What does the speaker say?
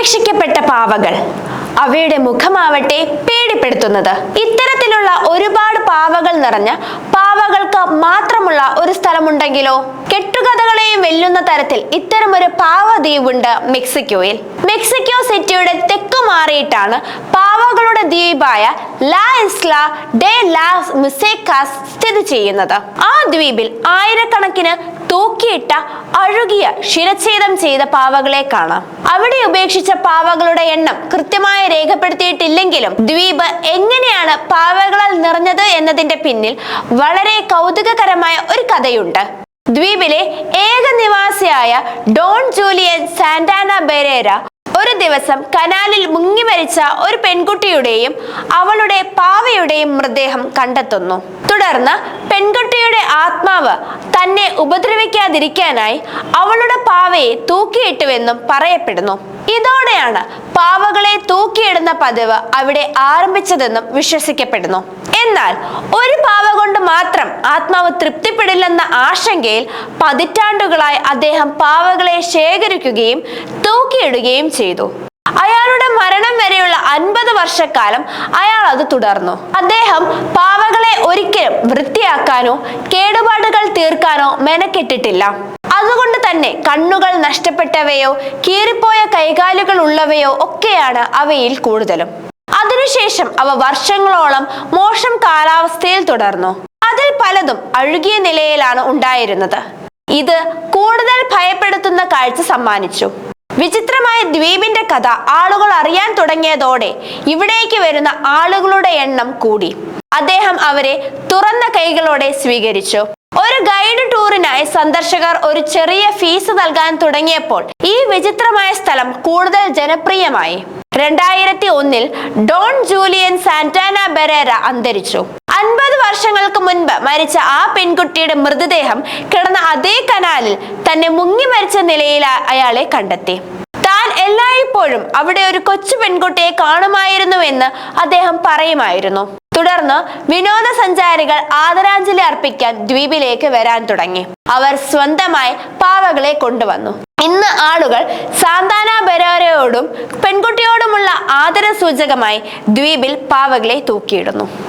ഉപേക്ഷിക്കപ്പെട്ട പാവകൾ, അവയുടെ മുഖമാവട്ടെ പേടിപ്പെടുത്തുന്നത്. ഇത്തരത്തിലുള്ള ഒരുപാട് പാവകൾ നിറഞ്ഞ പാവകൾക്ക് മാത്രമുള്ള ഒരു സ്ഥലമുണ്ടെങ്കിലോ? കെട്ടുകഥകളെയും വെല്ലുന്ന തരത്തിൽ ഇത്തരമൊരു പാവദ്വീപുണ്ട് മെക്സിക്കോയിൽ. മെക്സിക്കോ സിറ്റിയുടെ തെക്കു മാറിയിട്ടാണ് പാവകളുടെ ദ്വീപായ ലാ ഇസ്ല ഡെ ലാസ് മുസേക്കാസ് സ്ഥിതി ചെയ്യുന്നത്. ആ ദ്വീപിൽ ആയിരക്കണക്കിന് തൂക്കിയിട്ട അഴുകിയ ശിരച്ഛേദം ചെയ്ത പാവകളെ കാണാം. അവിടെ ഉപേക്ഷിച്ച പാവകളുടെ എണ്ണം കൃത്യമായി രേഖപ്പെടുത്തിയിട്ടില്ലെങ്കിലും ദ്വീപ് എങ്ങനെയാണ് പാവകളാൽ നിറഞ്ഞത് എന്നതിന്റെ പിന്നിൽ വളരെ കൗതുകകരമായ ഒരു കഥയുണ്ട്. ദ്വീപിലെ ഏക നിവാസിയായ ഡോൺ ജൂലിയൻ സാന്റാന ബെരേര ഒരു ദിവസം കനാലിൽ മുങ്ങി മരിച്ച ഒരു പെൺകുട്ടിയുടെയും അവളുടെ പാവയുടെയും മൃതദേഹം കണ്ടെത്തുന്നു. തുടർന്ന് പെൺകുട്ടിയുടെ ആത്മാവ് തന്നെ ഉപദ്രവിക്കാതിരിക്കാനായി അവളുടെ പാവയെ തൂക്കിയിട്ടുവെന്നും പറയപ്പെടുന്നു. ഇതോടെയാണ് പാവകളെ തൂക്കിയിടുന്ന പതിവ് അവിടെ ആരംഭിച്ചതെന്നും വിശ്വസിക്കപ്പെടുന്നു. എന്നാൽ ഒരു പാവ കൊണ്ട് മാത്രം ആത്മാവ് തൃപ്തിപ്പെടില്ലെന്ന ആശങ്കയിൽ പതിറ്റാണ്ടുകളായി അദ്ദേഹം പാവകളെ ശേഖരിക്കുകയും തൂക്കിയിടുകയും ചെയ്തു. അയാളുടെ മരണം വരെയുള്ള 50 വർഷക്കാലം അയാൾ അത് തുടർന്നു. അദ്ദേഹം പാവകളെ ഒരിക്കലും വൃത്തിയാക്കാനോ കേടുപാടുകൾ തീർക്കാനോ മെനക്കെട്ടിട്ടില്ല. അതുകൊണ്ട് തന്നെ കണ്ണുകൾ നഷ്ടപ്പെട്ടവയോ കീറിപ്പോയ കൈകാലുകൾ ഉള്ളവയോ ഒക്കെയാണ് അവയിൽ കൂടുതലും. അതിനുശേഷം അവ വർഷങ്ങളോളം മോശം കാലാവസ്ഥയിൽ തുടർന്നു. അതിൽ പലതും അഴുകിയ നിലയിലാണ് ഉണ്ടായിരുന്നത്. ഇത് കൂടുതൽ ഭയപ്പെടുത്തുന്ന കാഴ്ച സമ്മാനിച്ചു. വിചിത്രമായ ദ്വീപിന്റെ കഥ ആളുകൾ അറിയാൻ തുടങ്ങിയതോടെ ഇവിടേക്ക് വരുന്ന ആളുകളുടെ എണ്ണം കൂടി. അദ്ദേഹം അവരെ തുറന്ന കൈകളോടെ സ്വീകരിച്ചു. ഒരു ഗൈഡ് ടൂറിനായി സന്ദർശകർ ഒരു ചെറിയ ഫീസ് നൽകാൻ തുടങ്ങിയപ്പോൾ ഈ വിചിത്രമായ സ്ഥലം കൂടുതൽ ജനപ്രിയമായി. 2001 ഡോൺ ജൂലിയൻ സാന്റാന ബെരേര അന്തരിച്ചു. 50 വർഷങ്ങൾക്ക് മുൻപ് മരിച്ച ആ പെൺകുട്ടിയുടെ മൃതദേഹം കിടന്ന അതേ കനാലിൽ തന്നെ മുങ്ങി മരിച്ച നിലയിൽ അയാളെ കണ്ടെത്തി. താൻ എല്ലായ്പ്പോഴും അവിടെ ഒരു കൊച്ചു പെൺകുട്ടിയെ കാണുമായിരുന്നുവെന്ന് അദ്ദേഹം പറയുമായിരുന്നു. തുടർന്ന് വിനോദസഞ്ചാരികൾ ആദരാഞ്ജലി അർപ്പിക്കാൻ ദ്വീപിലേക്ക് വരാൻ തുടങ്ങി. അവർ സ്വന്തമായി പാവകളെ കൊണ്ടുവന്നു. ഇന്ന് ആളുകൾ സാന്താന ബെരേരയോടും പെൺകുട്ടിയോടുമുള്ള ആദരസൂചകമായി ദ്വീപിൽ പാവകളെ തൂക്കിയിടുന്നു.